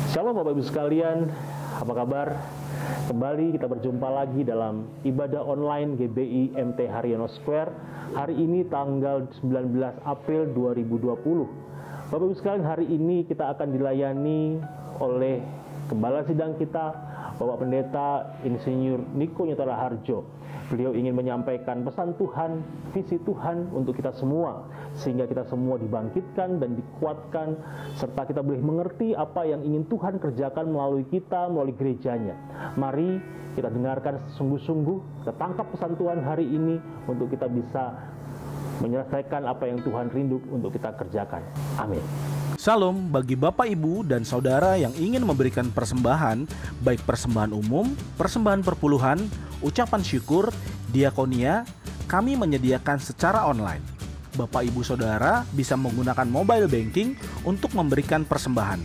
Shalom Bapak Ibu sekalian, apa kabar? Kembali kita berjumpa lagi dalam ibadah online GBI MT Haryono Square. Hari ini tanggal 19 April 2020. Bapak Ibu sekalian, hari ini kita akan dilayani oleh Gembala Sidang kita, Bapak Pendeta Insinyur Niko Nyatara Harjo. Beliau ingin menyampaikan pesan Tuhan, visi Tuhan untuk kita semua, sehingga kita semua dibangkitkan dan dikuatkan, serta kita boleh mengerti apa yang ingin Tuhan kerjakan melalui kita, melalui gerejanya. Mari kita dengarkan sungguh-sungguh, kita tangkap pesan Tuhan hari ini untuk kita bisa menyelesaikan apa yang Tuhan rindu untuk kita kerjakan. Amin. Salam bagi Bapak, Ibu, dan Saudara yang ingin memberikan persembahan, baik persembahan umum, persembahan perpuluhan, ucapan syukur, diakonia, kami menyediakan secara online. Bapak, Ibu, Saudara bisa menggunakan mobile banking untuk memberikan persembahan.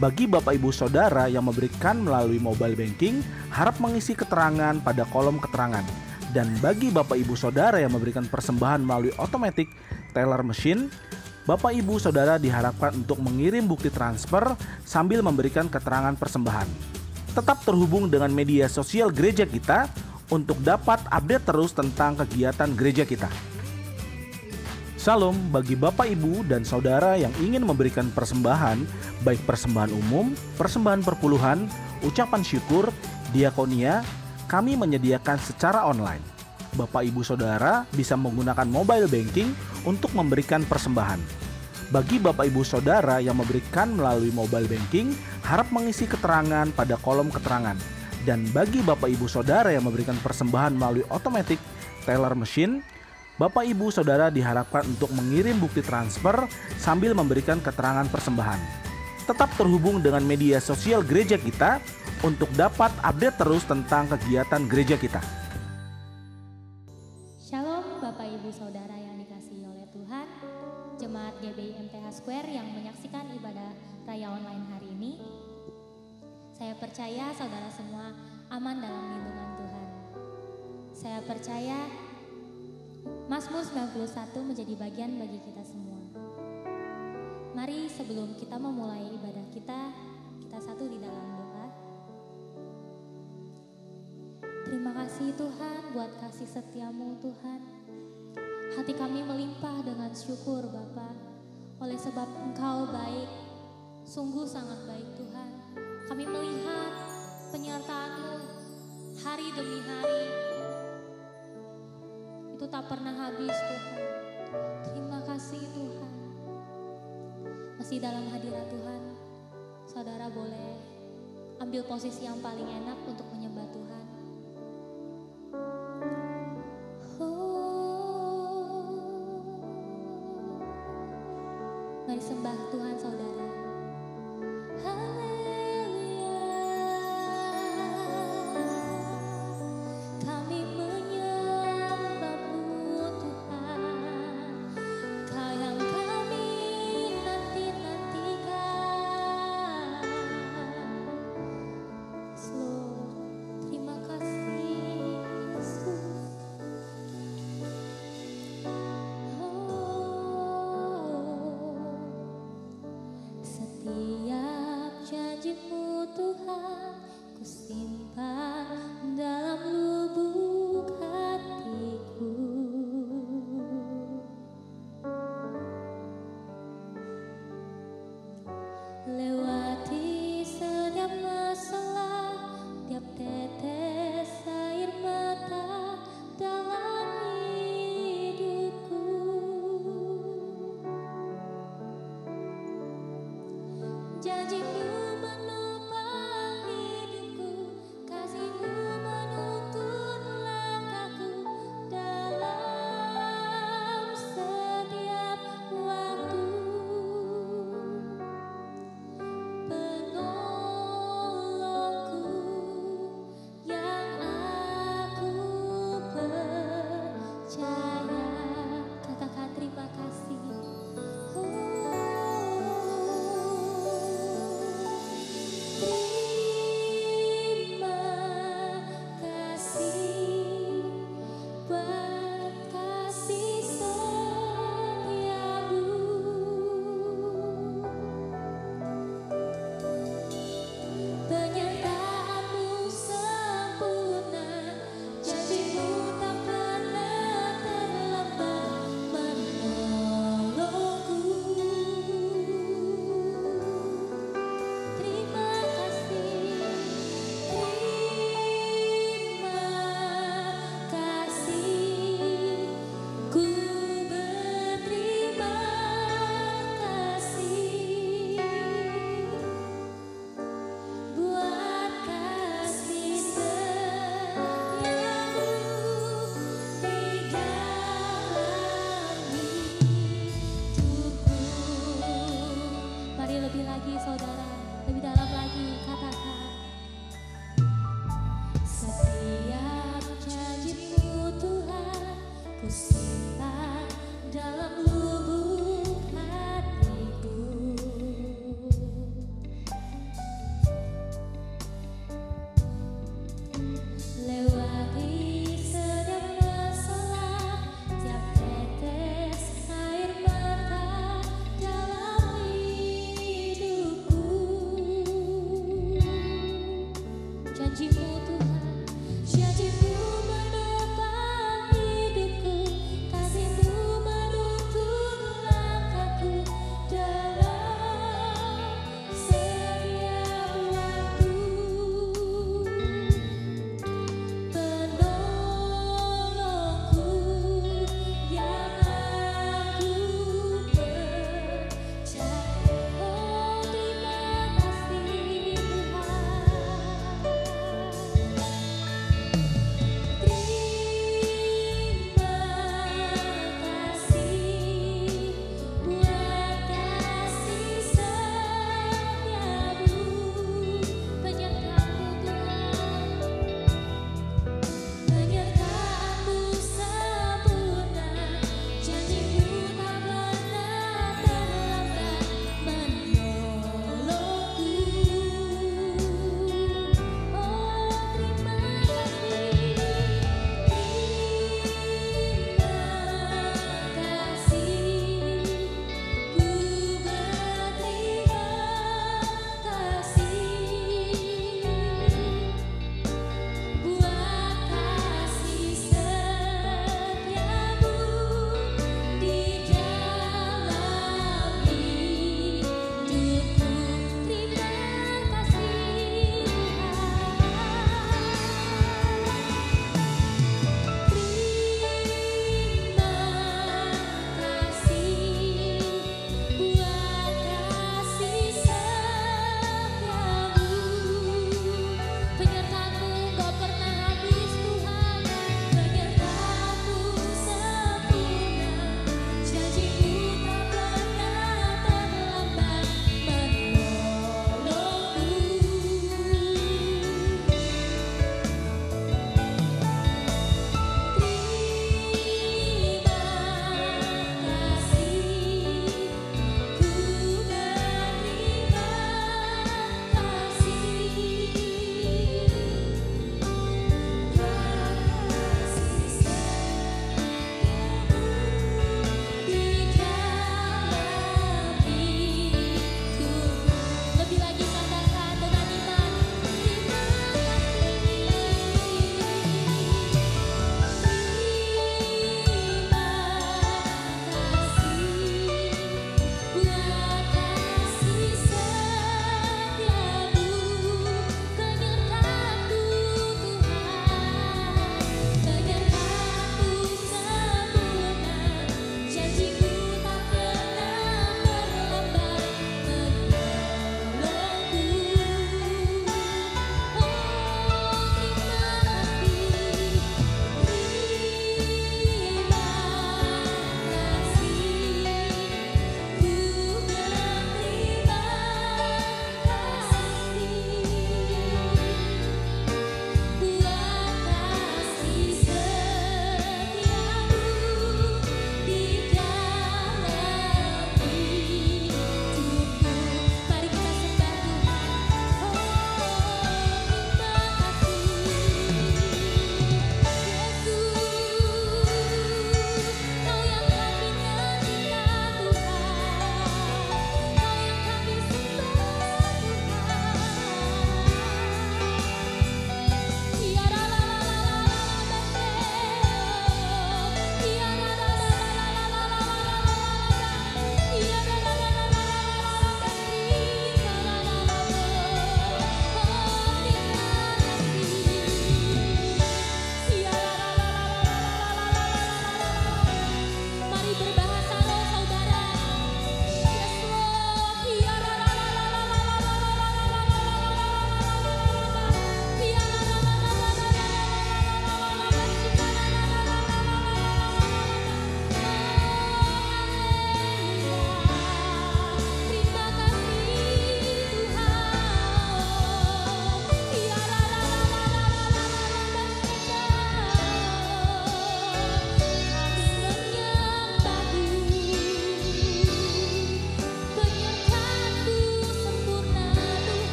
Bagi Bapak, Ibu, Saudara yang memberikan melalui mobile banking, harap mengisi keterangan pada kolom keterangan. Dan bagi Bapak, Ibu, Saudara yang memberikan persembahan melalui automatic teller machine, Bapak, Ibu, Saudara diharapkan untuk mengirim bukti transfer sambil memberikan keterangan persembahan. Tetap terhubung dengan media sosial gereja kita untuk dapat update terus tentang kegiatan gereja kita. Salam bagi Bapak, Ibu, dan Saudara yang ingin memberikan persembahan, baik persembahan umum, persembahan perpuluhan, ucapan syukur, diakonia, kami menyediakan secara online. Bapak, Ibu, Saudara bisa menggunakan mobile banking untuk memberikan persembahan. Bagi Bapak, Ibu, Saudara yang memberikan melalui mobile banking, harap mengisi keterangan pada kolom keterangan. Dan bagi Bapak, Ibu, Saudara yang memberikan persembahan melalui automatic teller machine, Bapak, Ibu, Saudara diharapkan untuk mengirim bukti transfer sambil memberikan keterangan persembahan. Tetap terhubung dengan media sosial gereja kita untuk dapat update terus tentang kegiatan gereja kita. Shalom Bapak Ibu Saudara yang dikasihi oleh Tuhan, Jemaat GBI MTH Square yang menyaksikan ibadah raya online hari ini. Saya percaya saudara semua aman dalam lindungan Tuhan. Saya percaya Mazmur 91 menjadi bagian bagi kita semua. Mari sebelum kita memulai ibadah kita satu di dalam doa. Terima kasih Tuhan buat kasih setiamu Tuhan. Hati kami melimpah dengan syukur Bapa, oleh sebab Engkau baik, sungguh sangat baik Tuhan. Kami melihat penyertaan-Mu hari demi hari, itu tak pernah habis Tuhan. Terima kasih Tuhan. Masih dalam hadirat Tuhan, saudara boleh ambil posisi yang paling enak untuk menyembah Tuhan. Mari sembah Tuhan saudara. Haleluya. Kami menyembah-Mu Tuhan. Kau yang kami nanti-nantikan. Lord, terima kasih Yesus. janjimu Tuhan, janjimu menopang hidupku, kasihmu menuntun langkahku dalam setiap waktu. Penolongku yang aku percaya, oh terima kasih Tuhan.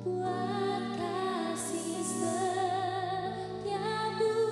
Buat kasih setiamu.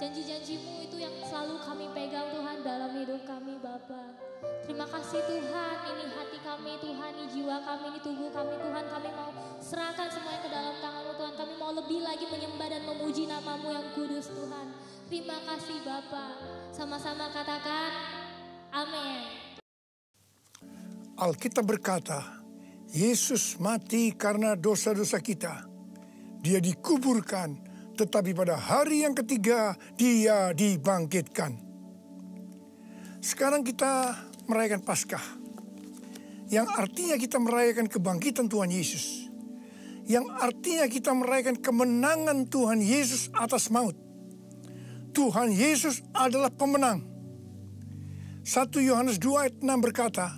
Janji-janji-Mu itu yang selalu kami pegang Tuhan dalam hidup kami Bapa. Terima kasih Tuhan, ini hati kami Tuhan, ini jiwa kami, ini tubuh kami Tuhan. Kami mau serahkan semuanya ke dalam tangan-Mu Tuhan. Kami mau lebih lagi menyembah dan memuji nama-Mu yang kudus Tuhan. Terima kasih Bapa. Sama-sama katakan amin. Alkitab berkata, Yesus mati karena dosa-dosa kita. Dia dikuburkan, tetapi pada hari yang ketiga Dia dibangkitkan. Sekarang kita merayakan Paskah, yang artinya kita merayakan kebangkitan Tuhan Yesus, yang artinya kita merayakan kemenangan Tuhan Yesus atas maut. Tuhan Yesus adalah pemenang. 1 Yohanes 2 ayat 6 berkata,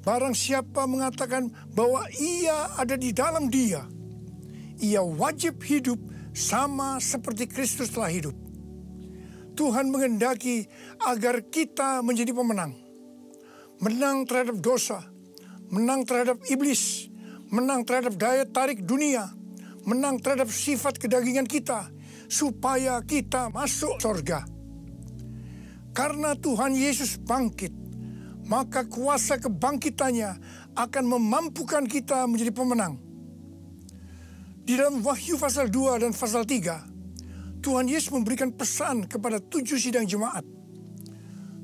barang siapa mengatakan bahwa ia ada di dalam Dia, ia wajib hidup sama seperti Kristus telah hidup. Tuhan menghendaki agar kita menjadi pemenang. Menang terhadap dosa, menang terhadap iblis, menang terhadap daya tarik dunia, menang terhadap sifat kedagingan kita, supaya kita masuk surga. Karena Tuhan Yesus bangkit, maka kuasa kebangkitannya akan memampukan kita menjadi pemenang. Di dalam Wahyu pasal 2 dan pasal 3, Tuhan Yesus memberikan pesan kepada 7 sidang jemaat.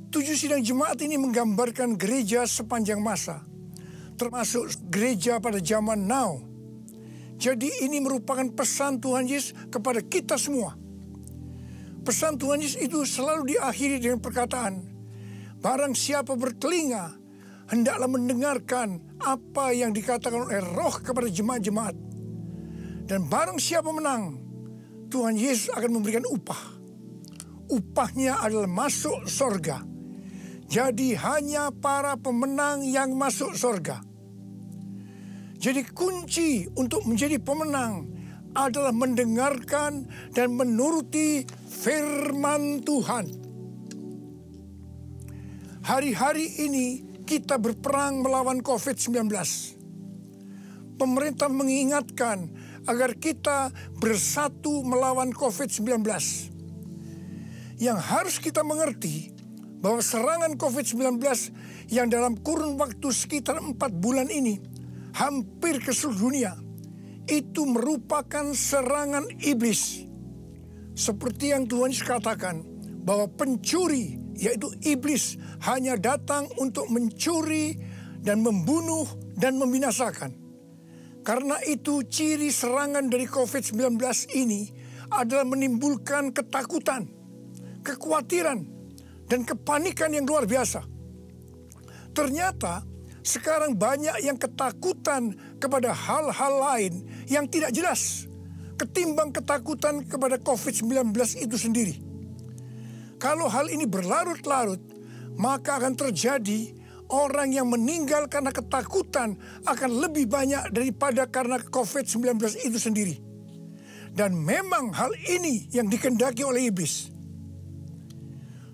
7 sidang jemaat ini menggambarkan gereja sepanjang masa, termasuk gereja pada zaman now. Jadi ini merupakan pesan Tuhan Yesus kepada kita semua. Pesan Tuhan Yesus itu selalu diakhiri dengan perkataan, barang siapa bertelinga, hendaklah mendengarkan apa yang dikatakan oleh Roh kepada jemaat-jemaat. Dan barang siapa menang, Tuhan Yesus akan memberikan upah. Upahnya adalah masuk surga. Jadi hanya para pemenang yang masuk surga. Jadi kunci untuk menjadi pemenang adalah mendengarkan dan menuruti firman Tuhan. Hari-hari ini kita berperang melawan COVID-19. Pemerintah mengingatkan agar kita bersatu melawan COVID-19. Yang harus kita mengerti bahwa serangan COVID-19 yang dalam kurun waktu sekitar 4 bulan ini hampir ke seluruh dunia, itu merupakan serangan iblis. Seperti yang Tuhan Yesus katakan, bahwa pencuri, yaitu iblis, hanya datang untuk mencuri dan membunuh dan membinasakan. Karena itu ciri serangan dari COVID-19 ini adalah menimbulkan ketakutan, kekhawatiran, dan kepanikan yang luar biasa. Ternyata sekarang banyak yang ketakutan kepada hal-hal lain yang tidak jelas ketimbang ketakutan kepada COVID-19 itu sendiri. Kalau hal ini berlarut-larut, maka akan terjadi orang yang meninggal karena ketakutan akan lebih banyak daripada karena COVID-19 itu sendiri. Dan memang hal ini yang dikehendaki oleh iblis.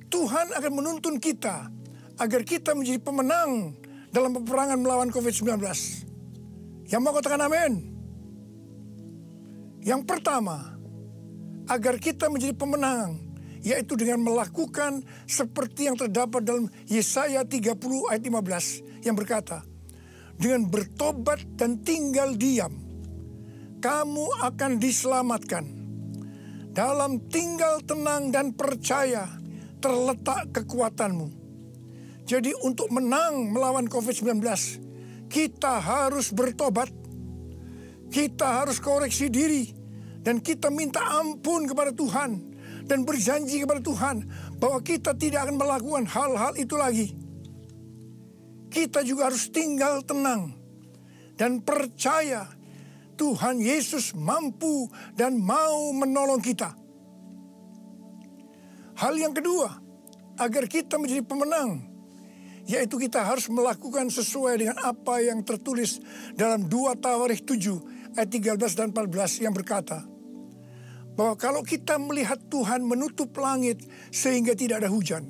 Tuhan akan menuntun kita agar kita menjadi pemenang dalam peperangan melawan COVID-19. Yang mau katakan amin? Yang pertama, agar kita menjadi pemenang, yaitu dengan melakukan seperti yang terdapat dalam Yesaya 30 ayat 15 yang berkata, dengan bertobat dan tinggal diam, kamu akan diselamatkan. Dalam tinggal tenang dan percaya terletak kekuatanmu. Jadi untuk menang melawan COVID-19, kita harus bertobat, kita harus koreksi diri, dan kita minta ampun kepada Tuhan. Dan berjanji kepada Tuhan bahwa kita tidak akan melakukan hal-hal itu lagi. Kita juga harus tinggal tenang dan percaya Tuhan Yesus mampu dan mau menolong kita. Hal yang kedua, agar kita menjadi pemenang, yaitu kita harus melakukan sesuai dengan apa yang tertulis dalam 2 Tawarikh 7 ayat 13 dan 14 yang berkata, bahwa kalau kita melihat Tuhan menutup langit sehingga tidak ada hujan,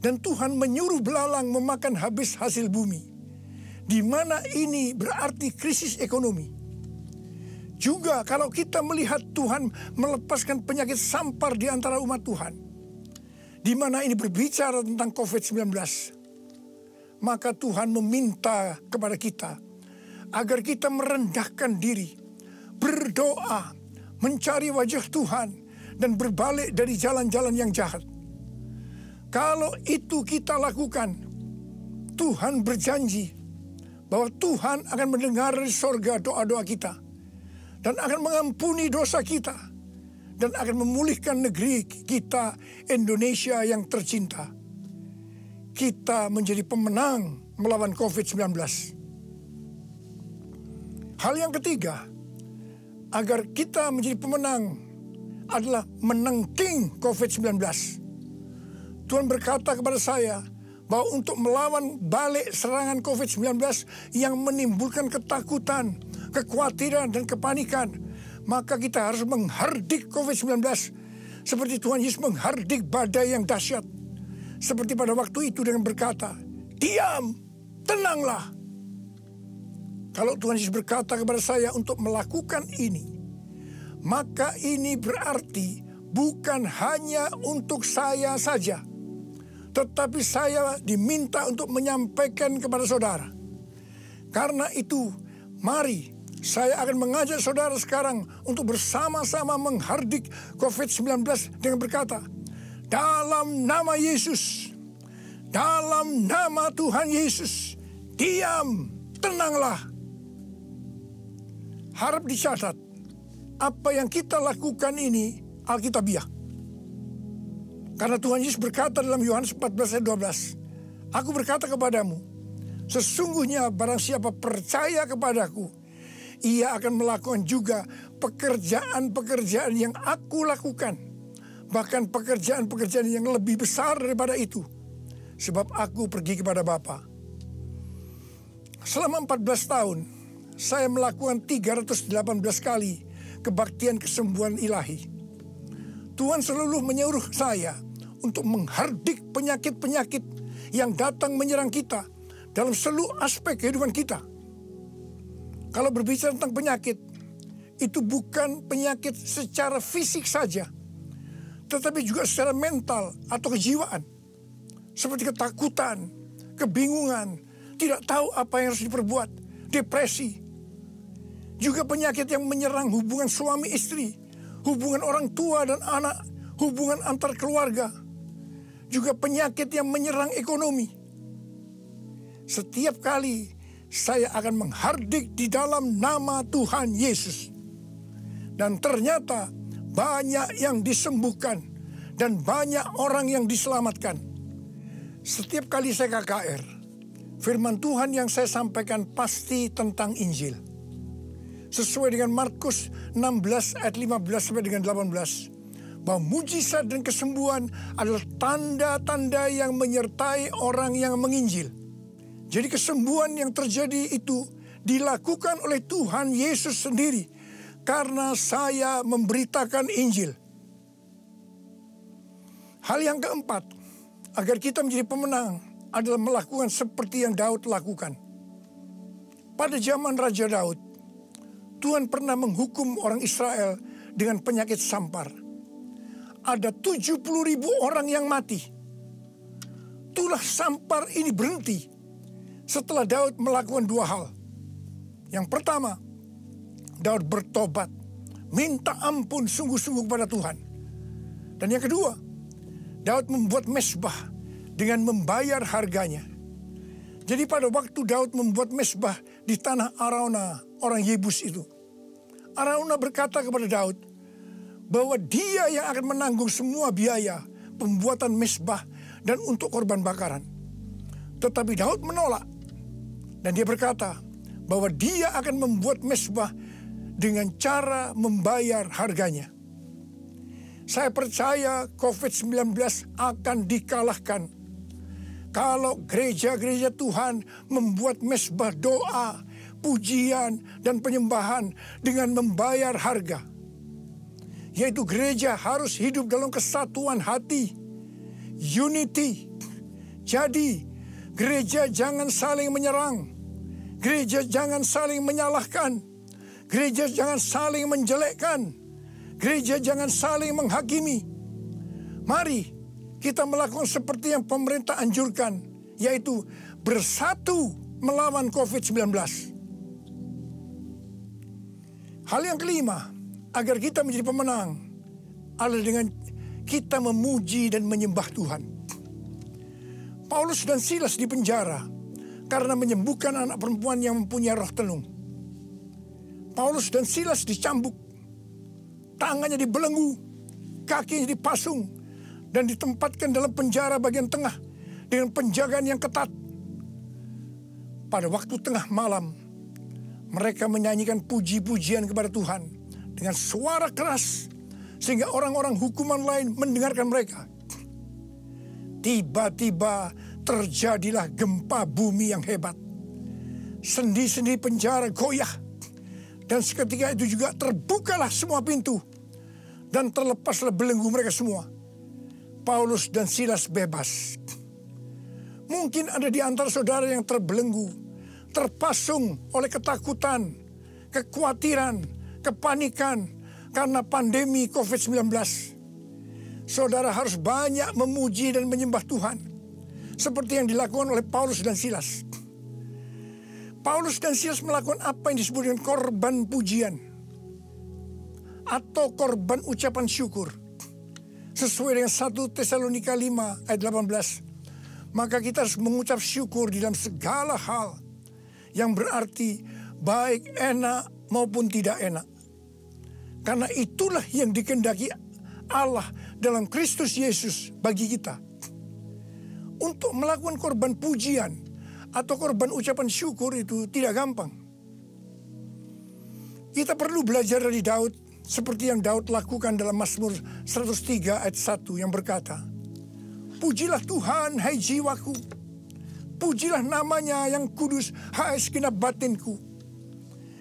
dan Tuhan menyuruh belalang memakan habis hasil bumi, di mana ini berarti krisis ekonomi. Juga kalau kita melihat Tuhan melepaskan penyakit sampar di antara umat Tuhan, di mana ini berbicara tentang COVID-19, maka Tuhan meminta kepada kita agar kita merendahkan diri, berdoa, mencari wajah Tuhan, dan berbalik dari jalan-jalan yang jahat. Kalau itu kita lakukan, Tuhan berjanji bahwa Tuhan akan mendengar dari sorga doa-doa kita, dan akan mengampuni dosa kita, dan akan memulihkan negeri kita, Indonesia yang tercinta. Kita menjadi pemenang melawan COVID-19. Hal yang ketiga, agar kita menjadi pemenang adalah menangking COVID-19. Tuhan berkata kepada saya bahwa untuk melawan balik serangan COVID-19 yang menimbulkan ketakutan, kekhawatiran, dan kepanikan, maka kita harus menghardik COVID-19 seperti Tuhan Yesus menghardik badai yang dahsyat. Seperti pada waktu itu dengan berkata, "Diam, tenanglah." Kalau Tuhan Yesus berkata kepada saya untuk melakukan ini, maka ini berarti bukan hanya untuk saya saja, tetapi saya diminta untuk menyampaikan kepada saudara. Karena itu, mari saya akan mengajak saudara sekarang untuk bersama-sama menghardik COVID-19 dengan berkata, dalam nama Yesus, dalam nama Tuhan Yesus, diam, tenanglah. Harap dicatat, apa yang kita lakukan ini Alkitabiah. Karena Tuhan Yesus berkata dalam Yohanes 14 ayat 12, "Aku berkata kepadamu, sesungguhnya barang siapa percaya kepadaku, ia akan melakukan juga pekerjaan-pekerjaan yang aku lakukan. Bahkan pekerjaan-pekerjaan yang lebih besar daripada itu. Sebab aku pergi kepada Bapa." Selama 14 tahun, saya melakukan 318 kali kebaktian kesembuhan ilahi. Tuhan selalu menyuruh saya untuk menghardik penyakit-penyakit yang datang menyerang kita dalam seluruh aspek kehidupan kita. Kalau berbicara tentang penyakit, itu bukan penyakit secara fisik saja, tetapi juga secara mental atau kejiwaan. Seperti ketakutan, kebingungan, tidak tahu apa yang harus diperbuat, depresi. Juga penyakit yang menyerang hubungan suami istri, hubungan orang tua dan anak, hubungan antar keluarga. Juga penyakit yang menyerang ekonomi. Setiap kali saya akan menghardik di dalam nama Tuhan Yesus. Dan ternyata banyak yang disembuhkan dan banyak orang yang diselamatkan. Setiap kali saya KKR, firman Tuhan yang saya sampaikan pasti tentang Injil. Sesuai dengan Markus 16 ayat 15 sampai dengan 18. Bahwa mujizat dan kesembuhan adalah tanda-tanda yang menyertai orang yang menginjil. Jadi kesembuhan yang terjadi itu dilakukan oleh Tuhan Yesus sendiri karena saya memberitakan Injil. Hal yang keempat, agar kita menjadi pemenang adalah melakukan seperti yang Daud lakukan. Pada zaman Raja Daud, Tuhan pernah menghukum orang Israel dengan penyakit sampar. Ada 70.000 orang yang mati. Tulah sampar ini berhenti setelah Daud melakukan dua hal. Yang pertama, Daud bertobat, minta ampun sungguh-sungguh kepada Tuhan. Dan yang kedua, Daud membuat mezbah dengan membayar harganya. Jadi pada waktu Daud membuat mezbah di tanah Araunah, orang Yebus itu, Araunah berkata kepada Daud bahwa dia yang akan menanggung semua biaya pembuatan mezbah dan untuk korban bakaran. Tetapi Daud menolak. Dan dia berkata bahwa dia akan membuat mezbah dengan cara membayar harganya. Saya percaya COVID-19 akan dikalahkan kalau gereja-gereja Tuhan membuat mezbah doa, pujian, dan penyembahan dengan membayar harga. Yaitu gereja harus hidup dalam kesatuan hati, unity. Jadi gereja jangan saling menyerang. Gereja jangan saling menyalahkan. Gereja jangan saling menjelekkan. Gereja jangan saling menghakimi. Mari kita melakukan seperti yang pemerintah anjurkan, yaitu bersatu melawan COVID-19. Hal yang kelima, agar kita menjadi pemenang, adalah dengan kita memuji dan menyembah Tuhan. Paulus dan Silas di penjara karena menyembuhkan anak perempuan yang mempunyai roh tenung. Paulus dan Silas dicambuk, tangannya dibelenggu, kakinya dipasung, dan ditempatkan dalam penjara bagian tengah dengan penjagaan yang ketat. Pada waktu tengah malam, mereka menyanyikan puji-pujian kepada Tuhan dengan suara keras, sehingga orang-orang hukuman lain mendengarkan mereka. Tiba-tiba terjadilah gempa bumi yang hebat. Sendi-sendi penjara goyah. Dan seketika itu juga terbukalah semua pintu. Dan terlepaslah belenggu mereka semua. Paulus dan Silas bebas. Mungkin ada di antara saudara yang terbelenggu, terpasung oleh ketakutan, kekhawatiran, kepanikan karena pandemi COVID-19. Saudara harus banyak memuji dan menyembah Tuhan, seperti yang dilakukan oleh Paulus dan Silas. Paulus dan Silas melakukan apa yang disebut dengan korban pujian atau korban ucapan syukur. Sesuai dengan 1 Tesalonika 5 ayat 18. Maka kita harus mengucap syukur di dalam segala hal, yang berarti baik enak maupun tidak enak. Karena itulah yang dikehendaki Allah dalam Kristus Yesus bagi kita. Untuk melakukan korban pujian atau korban ucapan syukur itu tidak gampang. Kita perlu belajar dari Daud, seperti yang Daud lakukan dalam Mazmur 103 ayat 1 yang berkata, "Pujilah Tuhan, hai jiwaku. Pujilah namanya yang kudus, hai segenap batinku."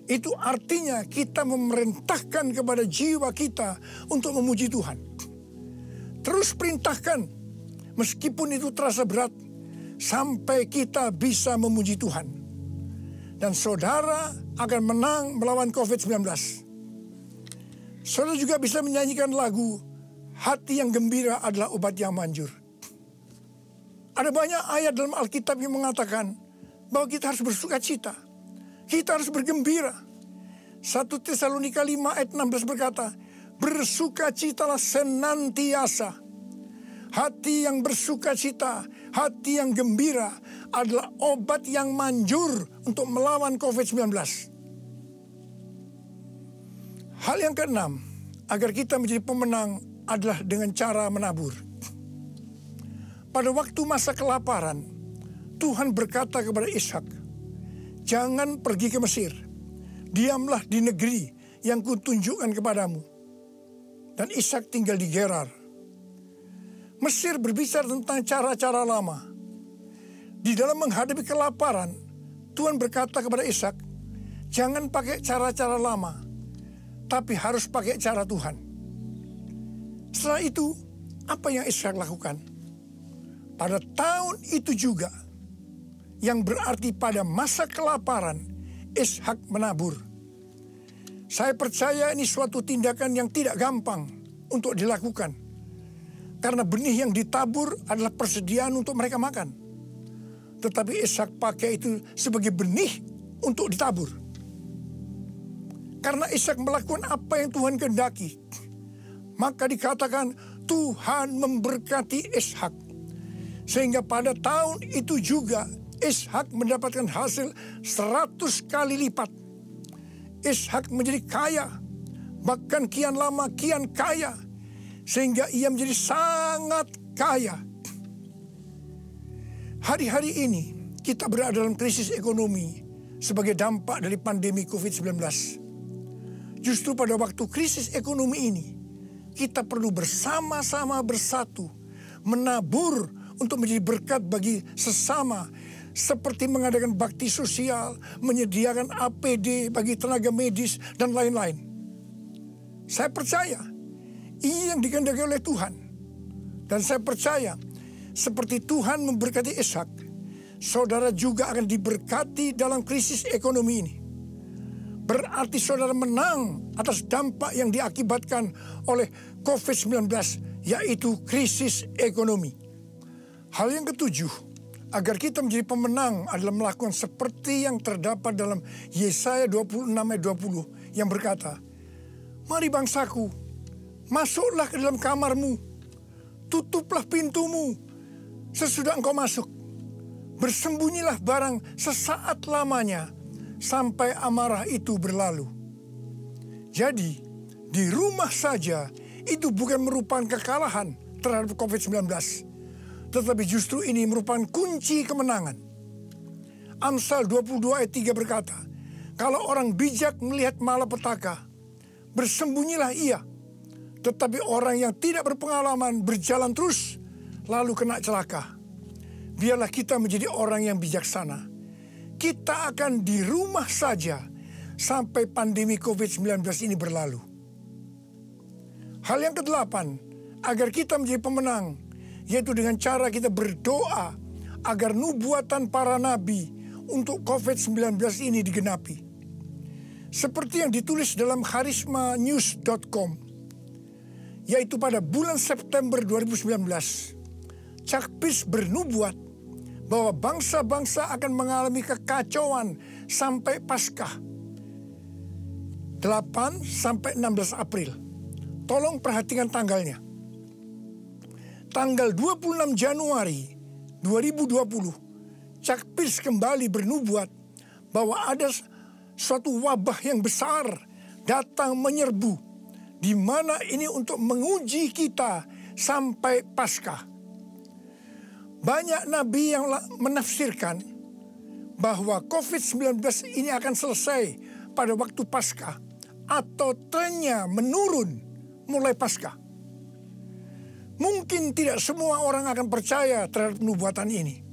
Itu artinya kita memerintahkan kepada jiwa kita untuk memuji Tuhan. Terus perintahkan, meskipun itu terasa berat, sampai kita bisa memuji Tuhan. Dan saudara akan menang melawan COVID-19. Saudara juga bisa menyanyikan lagu, "Hati yang gembira adalah obat yang manjur." Ada banyak ayat dalam Alkitab yang mengatakan bahwa kita harus bersuka cita. Kita harus bergembira. 1 Tesalonika 5 ayat 16 berkata, "Bersukacitalah senantiasa." Hati yang bersuka cita, hati yang gembira adalah obat yang manjur untuk melawan COVID-19. Hal yang keenam, agar kita menjadi pemenang adalah dengan cara menabur. Pada waktu masa kelaparan, Tuhan berkata kepada Ishak, "Jangan pergi ke Mesir. Diamlah di negeri yang kutunjukkan kepadamu." Dan Ishak tinggal di Gerar. Mesir berbicara tentang cara-cara lama. Di dalam menghadapi kelaparan, Tuhan berkata kepada Ishak, "Jangan pakai cara-cara lama, tapi harus pakai cara Tuhan." Setelah itu, apa yang Ishak lakukan? Pada tahun itu juga, yang berarti pada masa kelaparan, Ishak menabur. Saya percaya ini suatu tindakan yang tidak gampang untuk dilakukan. Karena benih yang ditabur adalah persediaan untuk mereka makan. Tetapi Ishak pakai itu sebagai benih untuk ditabur. Karena Ishak melakukan apa yang Tuhan kehendaki, maka dikatakan Tuhan memberkati Ishak. Sehingga pada tahun itu juga Ishak mendapatkan hasil 100 kali lipat. Ishak menjadi kaya, bahkan kian lama kian kaya, sehingga ia menjadi sangat kaya. Hari-hari ini kita berada dalam krisis ekonomi sebagai dampak dari pandemi COVID-19. Justru pada waktu krisis ekonomi ini, kita perlu bersama-sama bersatu, menabur untuk menjadi berkat bagi sesama, seperti mengadakan bakti sosial, menyediakan APD bagi tenaga medis, dan lain-lain. Saya percaya ini yang dikehendaki oleh Tuhan. Dan saya percaya seperti Tuhan memberkati Ishak, saudara juga akan diberkati dalam krisis ekonomi ini. berarti saudara menang atas dampak yang diakibatkan oleh COVID-19, yaitu krisis ekonomi. Hal yang ketujuh, agar kita menjadi pemenang adalah melakukan seperti yang terdapat dalam Yesaya 26 ayat 20 yang berkata, "Mari bangsaku, masuklah ke dalam kamarmu, tutuplah pintumu sesudah engkau masuk. Bersembunyilah barang sesaat lamanya sampai amarah itu berlalu." Jadi, di rumah saja itu bukan merupakan kekalahan terhadap COVID-19, tetapi justru ini merupakan kunci kemenangan. Amsal 22 ayat 3 berkata, "Kalau orang bijak melihat malapetaka, bersembunyilah ia. Tetapi orang yang tidak berpengalaman berjalan terus, lalu kena celaka." Biarlah kita menjadi orang yang bijaksana. Kita akan di rumah saja sampai pandemi COVID-19 ini berlalu. Hal yang kedelapan, agar kita menjadi pemenang, yaitu dengan cara kita berdoa agar nubuatan para nabi untuk COVID-19 ini digenapi. Seperti yang ditulis dalam charismanews.com, yaitu pada bulan September 2019, Chuck Pierce bernubuat bahwa bangsa-bangsa akan mengalami kekacauan sampai Paskah 8 sampai 16 April. Tolong perhatikan tanggalnya. Tanggal 26 Januari 2020, Chuck Pierce kembali bernubuat bahwa ada suatu wabah yang besar datang menyerbu, di mana ini untuk menguji kita sampai Paskah. Banyak nabi yang menafsirkan bahwa COVID-19 ini akan selesai pada waktu Paskah atau trennya menurun mulai Paskah. Mungkin tidak semua orang akan percaya terhadap nubuatan ini.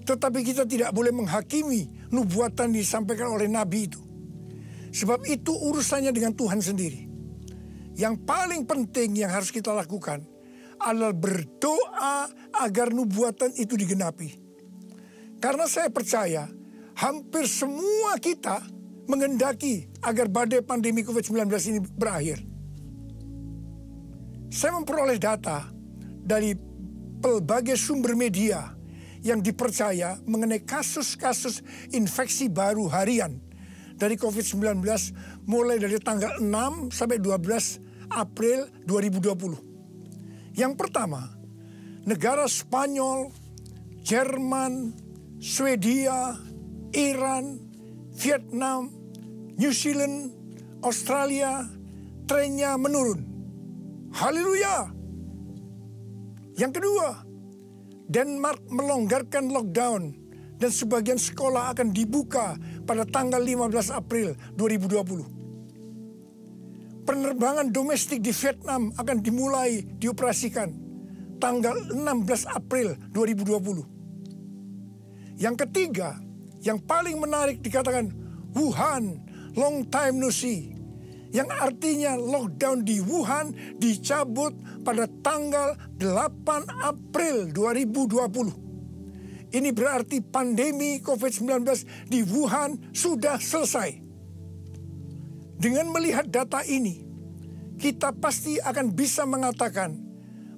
Tetapi kita tidak boleh menghakimi nubuatan disampaikan oleh nabi itu. Sebab itu urusannya dengan Tuhan sendiri. Yang paling penting yang harus kita lakukan adalah berdoa agar nubuatan itu digenapi. Karena saya percaya hampir semua kita menghendaki agar badai pandemi COVID-19 ini berakhir. Saya memperoleh data dari berbagai sumber media yang dipercaya mengenai kasus-kasus infeksi baru harian dari COVID-19 mulai dari tanggal 6 sampai 12 April 2020. Yang pertama, negara Spanyol, Jerman, Swedia, Iran, Vietnam, New Zealand, Australia, trennya menurun. Haleluya! Yang kedua, Denmark melonggarkan lockdown dan sebagian sekolah akan dibuka pada tanggal 15 April 2020. Penerbangan domestik di Vietnam akan dimulai dioperasikan tanggal 16 April 2020. Yang ketiga, yang paling menarik dikatakan Wuhan, long time no see. Yang artinya lockdown di Wuhan dicabut pada tanggal 8 April 2020. Ini berarti pandemi COVID-19 di Wuhan sudah selesai. Dengan melihat data ini, kita pasti akan bisa mengatakan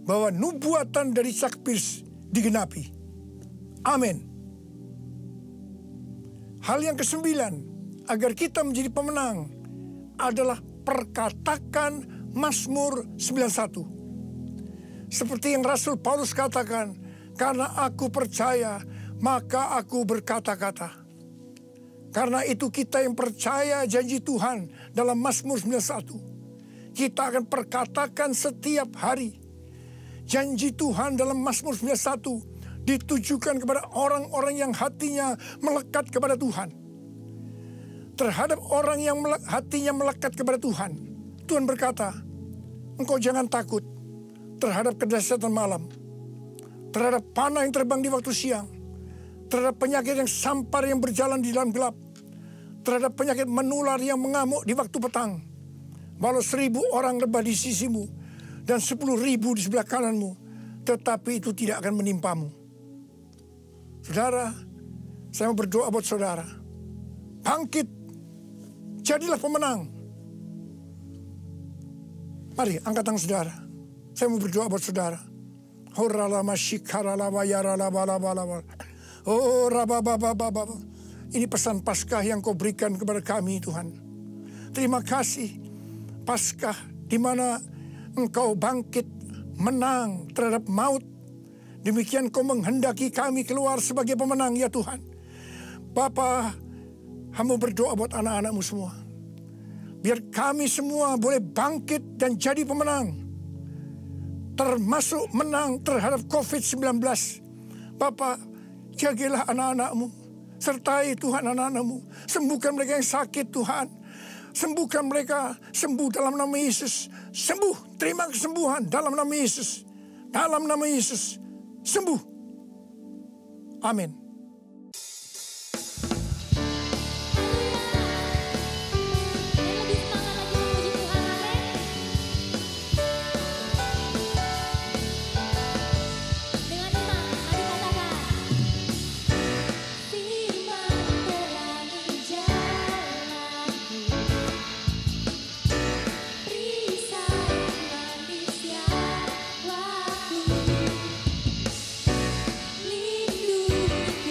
bahwa nubuatan dari Chuck Pierce digenapi. Amin. Hal yang kesembilan, agar kita menjadi pemenang, adalah perkatakan Mazmur 91. Seperti yang Rasul Paulus katakan, karena aku percaya, maka aku berkata-kata. Karena itu kita yang percaya janji Tuhan dalam Mazmur 91. Kita akan perkatakan setiap hari. Janji Tuhan dalam Mazmur 91 ditujukan kepada orang-orang yang hatinya melekat kepada Tuhan. Terhadap orang yang hatinya melekat kepada Tuhan, Tuhan berkata, engkau jangan takut terhadap kedahsyatan malam, terhadap panah yang terbang di waktu siang, terhadap penyakit yang sampar yang berjalan di dalam gelap, terhadap penyakit menular yang mengamuk di waktu petang. Walau 1000 orang rebah di sisimu dan 10.000 di sebelah kananmu, tetapi itu tidak akan menimpamu. Saudara, saya mau berdoa buat saudara. Bangkit, jadilah pemenang. Mari angkat tangan saudara. Saya mau berdoa buat saudara. Ini pesan Paskah yang kau berikan kepada kami, Tuhan. Terima kasih. Paskah di mana Engkau bangkit menang terhadap maut. Demikian kau menghendaki kami keluar sebagai pemenang, ya Tuhan. Bapa, hamba berdoa buat anak-anak-Mu semua. Biar kami semua boleh bangkit dan jadi pemenang. Termasuk menang terhadap COVID-19. Bapa, jagalah anak-anak-Mu. Sertai Tuhan anak-anak-Mu. Sembuhkan mereka yang sakit, Tuhan. Sembuhkan mereka, sembuh dalam nama Yesus. Sembuh, terima kesembuhan dalam nama Yesus. Dalam nama Yesus, sembuh. Amin. Lindungi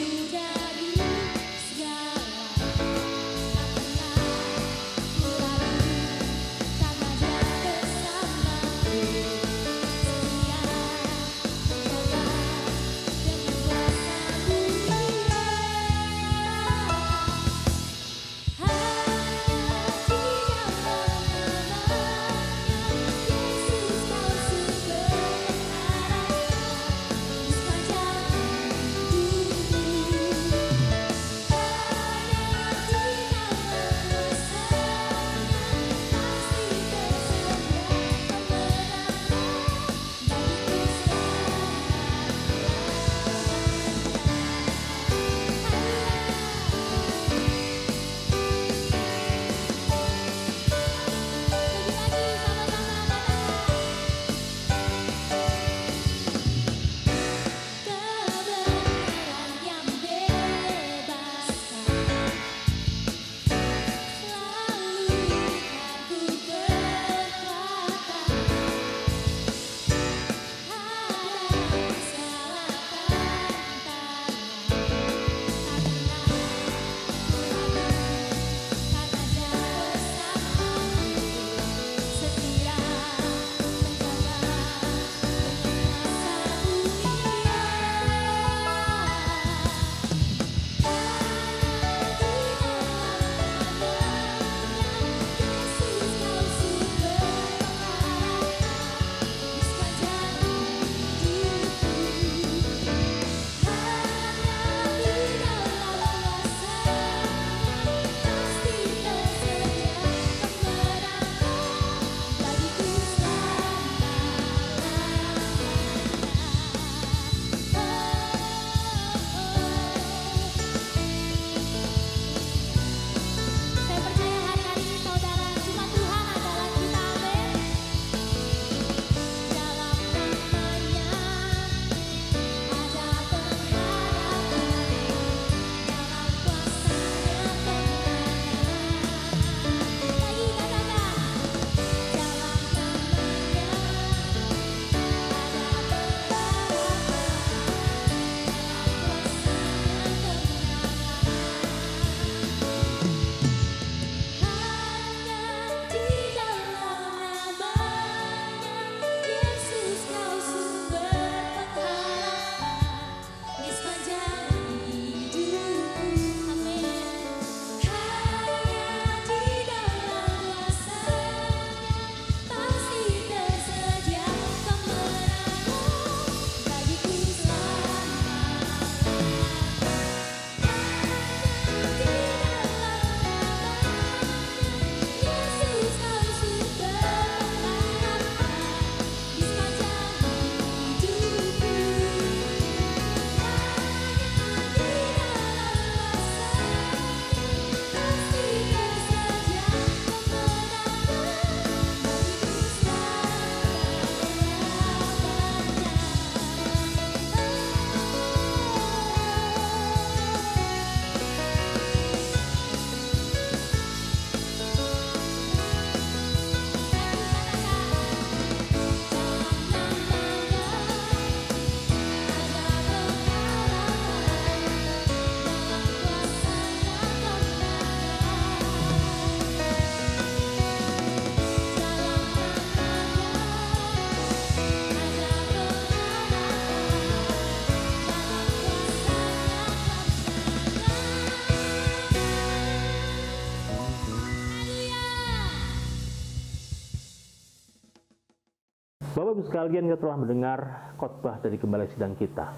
Bapak Ibu sekalian, kita telah mendengar khotbah dari Gembala Sidang kita.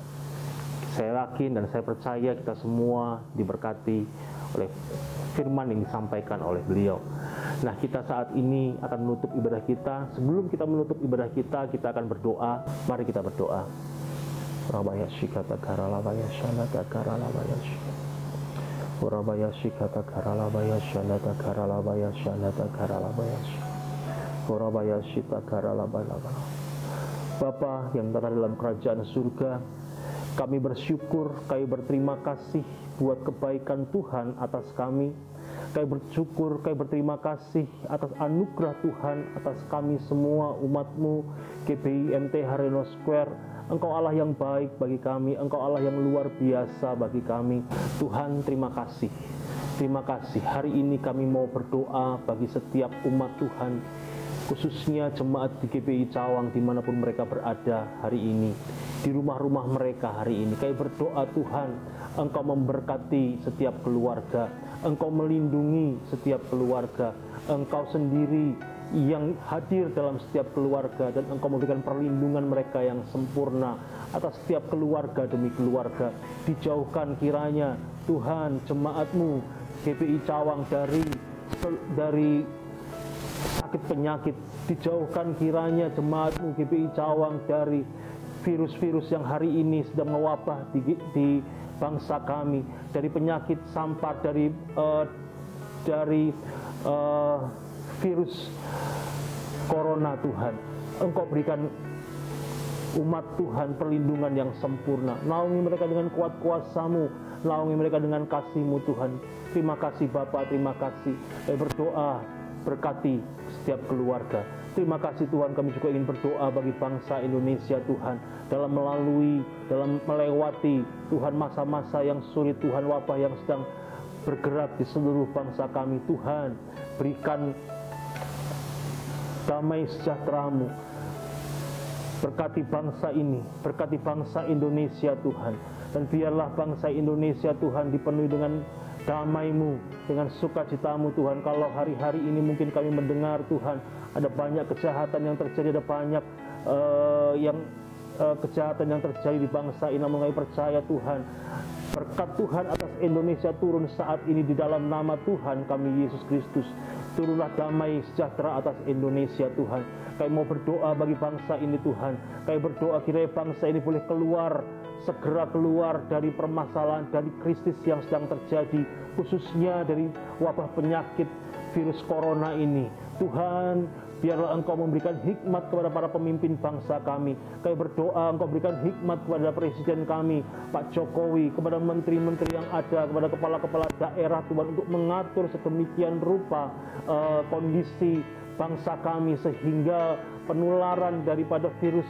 Saya yakin dan saya percaya kita semua diberkati oleh firman yang disampaikan oleh beliau. Nah, kita saat ini akan menutup ibadah kita. Sebelum kita menutup ibadah kita akan berdoa. Mari kita berdoa. Rabayashi kata karalabaya shanata karalabayashi. Rabayashi kata karalabaya shanata karalabaya shanata karalabayashi. Rabayashi kata karalabaya. Bapa yang tata dalam kerajaan surga, kami bersyukur, kami berterima kasih buat kebaikan Tuhan atas kami. Kami bersyukur, kami berterima kasih atas anugerah Tuhan atas kami semua umat-Mu GBI MT Haryono Square. Engkau Allah yang baik bagi kami, Engkau Allah yang luar biasa bagi kami. Tuhan, terima kasih. Terima kasih. Hari ini kami mau berdoa bagi setiap umat Tuhan, khususnya jemaat di GBI Cawang dimanapun mereka berada hari ini, di rumah-rumah mereka hari ini. Kami berdoa Tuhan, Engkau memberkati setiap keluarga, Engkau melindungi setiap keluarga, Engkau sendiri yang hadir dalam setiap keluarga, dan Engkau memberikan perlindungan mereka yang sempurna atas setiap keluarga demi keluarga. Dijauhkan kiranya Tuhan jemaat-Mu GBI Cawang dari sakit penyakit. Dijauhkan kiranya jemaat-Mu GBI Cawang dari virus-virus yang hari ini sedang mewabah di bangsa kami, dari penyakit sampar, dari virus corona. Tuhan, Engkau berikan umat Tuhan perlindungan yang sempurna. Naungi mereka dengan kuat kuasa-Mu, naungi mereka dengan kasih-Mu Tuhan. Terima kasih Bapa, terima kasih. Berdoa, berkati setiap keluarga. Terima kasih Tuhan, kami juga ingin berdoa bagi bangsa Indonesia Tuhan, dalam melewati Tuhan masa-masa yang sulit Tuhan, wabah yang sedang bergerak di seluruh bangsa kami. Tuhan, berikan damai sejahtera-Mu, berkati bangsa ini, berkati bangsa Indonesia Tuhan, dan biarlah bangsa Indonesia Tuhan dipenuhi dengan damai-Mu, dengan sukacita-Mu Tuhan. Kalau hari-hari ini mungkin kami mendengar Tuhan, ada banyak kejahatan yang terjadi, ada banyak kejahatan yang terjadi di bangsa ini, namun kami percaya Tuhan, berkat Tuhan atas Indonesia turun saat ini di dalam nama Tuhan kami Yesus Kristus. Turunlah damai sejahtera atas Indonesia Tuhan. Kami mau berdoa bagi bangsa ini Tuhan. Kami berdoa kiranya bangsa ini boleh segera keluar dari permasalahan, dari krisis yang sedang terjadi, khususnya dari wabah penyakit virus corona ini. Tuhan, biarlah Engkau memberikan hikmat kepada para pemimpin bangsa kami. Kami berdoa Engkau berikan hikmat kepada Presiden kami, Pak Jokowi, kepada menteri-menteri yang ada, kepada kepala-kepala daerah Tuhan, untuk mengatur sedemikian rupa kondisi bangsa kami, sehingga penularan daripada virus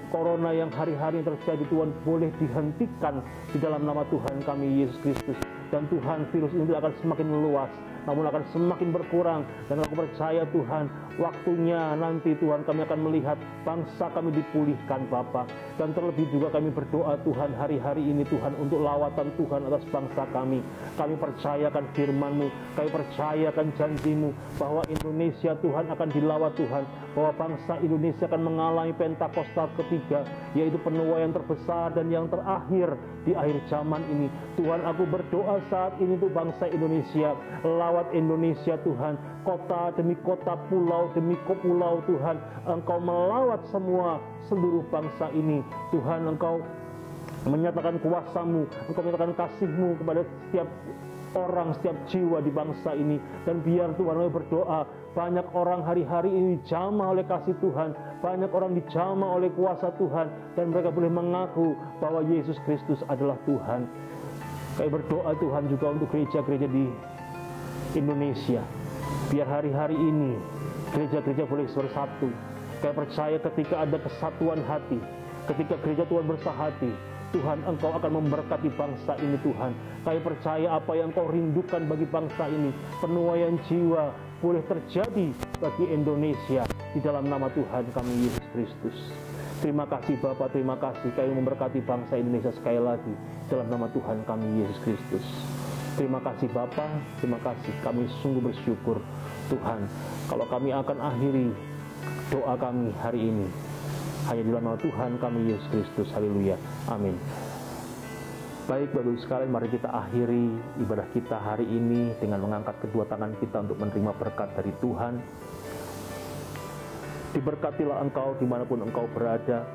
corona yang hari-hari terjadi Tuhan boleh dihentikan di dalam nama Tuhan kami Yesus Kristus. Dan Tuhan, virus ini tidak akan semakin meluas, namun akan semakin berkurang. Dan aku percaya Tuhan, waktunya nanti Tuhan kami akan melihat bangsa kami dipulihkan Bapa. Dan terlebih juga kami berdoa Tuhan hari-hari ini Tuhan untuk lawatan Tuhan atas bangsa kami. Kami percayakan firman-Mu, kami percayakan janji-Mu bahwa Indonesia Tuhan akan dilawat Tuhan, bahwa bangsa Indonesia akan mengalami Pentakosta ketiga, yaitu penuaian terbesar dan yang terakhir di akhir zaman ini. Tuhan, aku berdoa saat ini untuk bangsa Indonesia. Lawat Indonesia Tuhan, kota demi kota, pulau demi pulau Tuhan. Engkau melawat seluruh bangsa ini. Tuhan, Engkau menyatakan kuasa-Mu, Engkau menyatakan kasih-Mu kepada setiap orang, setiap jiwa di bangsa ini. Dan biar Tuhan, kami berdoa, banyak orang hari-hari ini dijamah oleh kasih Tuhan, banyak orang dijamah oleh kuasa Tuhan, dan mereka boleh mengaku bahwa Yesus Kristus adalah Tuhan. Kami berdoa Tuhan juga untuk gereja-gereja di Indonesia, biar hari-hari ini gereja-gereja boleh bersatu. Kami percaya ketika ada kesatuan hati, ketika gereja Tuhan bersahati, Tuhan, Engkau akan memberkati bangsa ini Tuhan. Kami percaya apa yang Engkau rindukan bagi bangsa ini, penuaian jiwa boleh terjadi bagi Indonesia di dalam nama Tuhan kami Yesus Kristus. Terima kasih Bapa, terima kasih. Kami memberkati bangsa Indonesia sekali lagi dalam nama Tuhan kami Yesus Kristus. Terima kasih Bapa, terima kasih. Kami sungguh bersyukur Tuhan, kalau kami akan akhiri doa kami hari ini. Hanya di dalam nama Tuhan kami Yesus Kristus. Haleluya. Amin. Baik Bapak Ibu sekalian, mari kita akhiri ibadah kita hari ini dengan mengangkat kedua tangan kita untuk menerima berkat dari Tuhan. Diberkatilah engkau dimanapun engkau berada,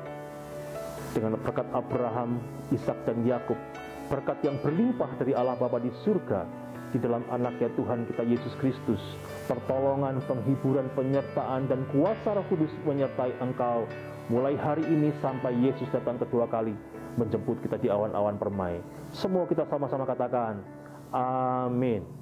dengan berkat Abraham, Ishak dan Yakub, berkat yang berlimpah dari Allah Bapa di surga, di dalam anaknya Tuhan kita Yesus Kristus, pertolongan, penghiburan, penyertaan, dan kuasa Roh Kudus menyertai engkau mulai hari ini sampai Yesus datang kedua kali menjemput kita di awan-awan permai. Semua kita sama-sama katakan, amin.